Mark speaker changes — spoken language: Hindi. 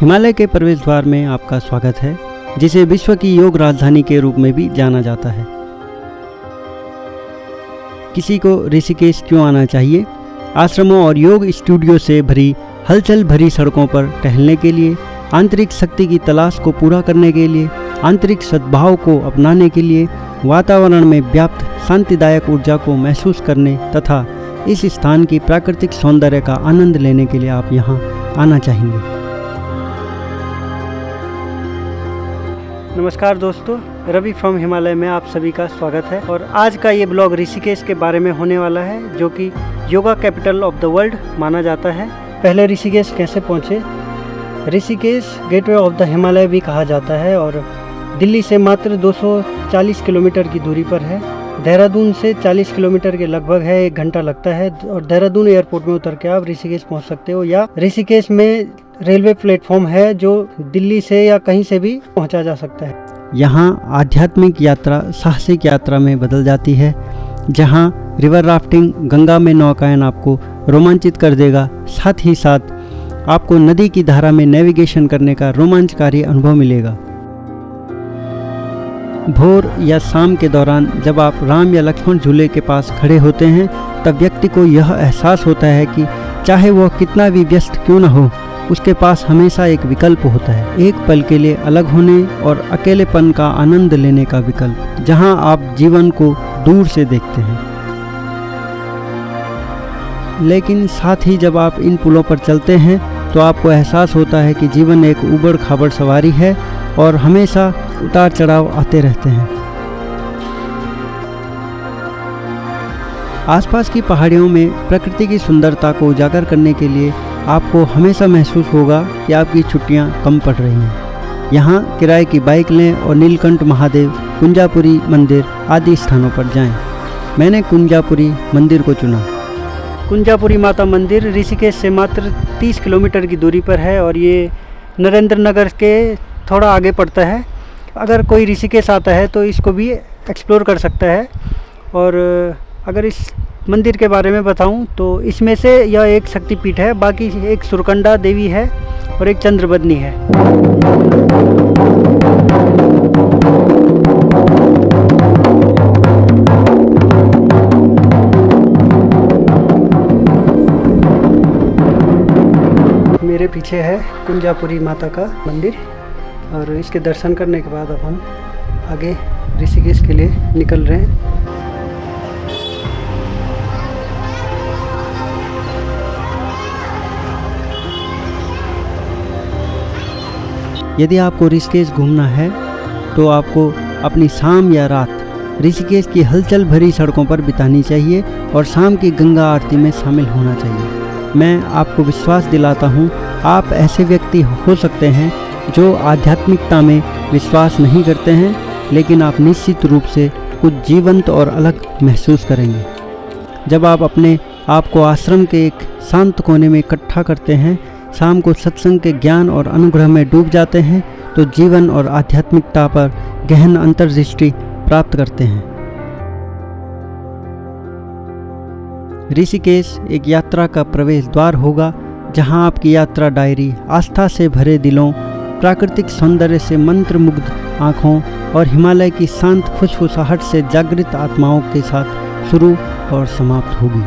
Speaker 1: हिमालय के प्रवेश द्वार में आपका स्वागत है, जिसे विश्व की योग राजधानी के रूप में भी जाना जाता है। किसी को ऋषिकेश क्यों आना चाहिए? आश्रमों और योग स्टूडियो से भरी हलचल भरी सड़कों पर टहलने के लिए, आंतरिक शक्ति की तलाश को पूरा करने के लिए, आंतरिक सद्भाव को अपनाने के लिए, वातावरण में व्याप्त शांतिदायक ऊर्जा को महसूस करने तथा इस स्थान की प्राकृतिक सौंदर्य का आनंद लेने के लिए आप यहाँ आना चाहेंगे। नमस्कार दोस्तों, रवि फ्रॉम हिमालय में आप सभी का स्वागत है। और आज का ये ब्लॉग ऋषिकेश के बारे में होने वाला है, जो कि yoga capital of the world माना जाता है। पहले ऋषिकेश कैसे पहुँचे? Rishikesh gateway of the Himalaya भी कहा जाता है और दिल्ली से मात्र 240 किलोमीटर की दूरी पर है। देहरादून से 40 किलोमीटर के लगभग है, 1 घंटा लगता है और देहरादून एयरपोर्ट में उतर के आप ऋषिकेश पहुंच सकते हो, या ऋषिकेश में रेलवे प्लेटफॉर्म है जो दिल्ली से या कहीं से भी पहुंचा जा सकता है। यहाँ आध्यात्मिक यात्रा साहसिक यात्रा में बदल जाती है, जहाँ रिवर राफ्टिंग, गंगा में नौकायन आपको रोमांचित कर देगा। साथ ही साथ आपको नदी की धारा में नेविगेशन करने का रोमांचकारी अनुभव मिलेगा। भोर या शाम के दौरान जब आप राम या लक्ष्मण झूले के पास खड़े होते हैं, तब व्यक्ति को यह एहसास होता है कि चाहे वह कितना भी व्यस्त क्यों न हो, उसके पास हमेशा एक विकल्प होता है, एक पल के लिए अलग होने और अकेलेपन का आनंद लेने का विकल्प, जहां आप जीवन को दूर से देखते हैं। लेकिन साथ ही जब आप इन पुलों पर चलते हैं तो आपको एहसास होता है कि जीवन एक उबड़ खाबड़ सवारी है और हमेशा उतार चढ़ाव आते रहते हैं। आसपास की पहाड़ियों में प्रकृति की सुंदरता को उजागर करने के लिए आपको हमेशा महसूस होगा कि आपकी छुट्टियां कम पड़ रही हैं। यहाँ किराए की बाइक लें और नीलकंठ महादेव, कुंजापुरी मंदिर आदि स्थानों पर जाएं। मैंने कुंजापुरी मंदिर को चुना। कुंजापुरी माता मंदिर ऋषिकेश से मात्र 30 किलोमीटर की दूरी पर है और ये नरेंद्र नगर के थोड़ा आगे पड़ता है। अगर कोई ऋषिकेश आता है तो इसको भी एक्सप्लोर कर सकता है। और अगर इस मंदिर के बारे में बताऊं तो इसमें से यह एक शक्तिपीठ है, बाकी एक सुरकंडा देवी है और एक चंद्रबदनी है। मेरे पीछे है कुंजापुरी माता का मंदिर और इसके दर्शन करने के बाद अब हम आगे ऋषिकेश के लिए निकल रहे हैं। यदि आपको ऋषिकेश घूमना है तो आपको अपनी शाम या रात ऋषिकेश की हलचल भरी सड़कों पर बितानी चाहिए और शाम की गंगा आरती में शामिल होना चाहिए। मैं आपको विश्वास दिलाता हूँ, आप ऐसे व्यक्ति हो सकते हैं जो आध्यात्मिकता में विश्वास नहीं करते हैं, लेकिन आप निश्चित रूप से कुछ जीवंत और अलग महसूस करेंगे। जब आप अपने आप को आश्रम के एक शांत कोने में इकट्ठा करते हैं, शाम को सत्संग के ज्ञान और अनुग्रह में डूब जाते हैं, तो जीवन और आध्यात्मिकता पर गहन अंतर्दृष्टि प्राप्त करते हैं। ऋषिकेश एक यात्रा का प्रवेश द्वार होगा, जहां आपकी यात्रा डायरी आस्था से भरे दिलों, प्राकृतिक सौंदर्य से मंत्रमुग्ध आँखों और हिमालय की शांत फुसफुसाहट से जागृत आत्माओं के साथ शुरू और समाप्त होगी।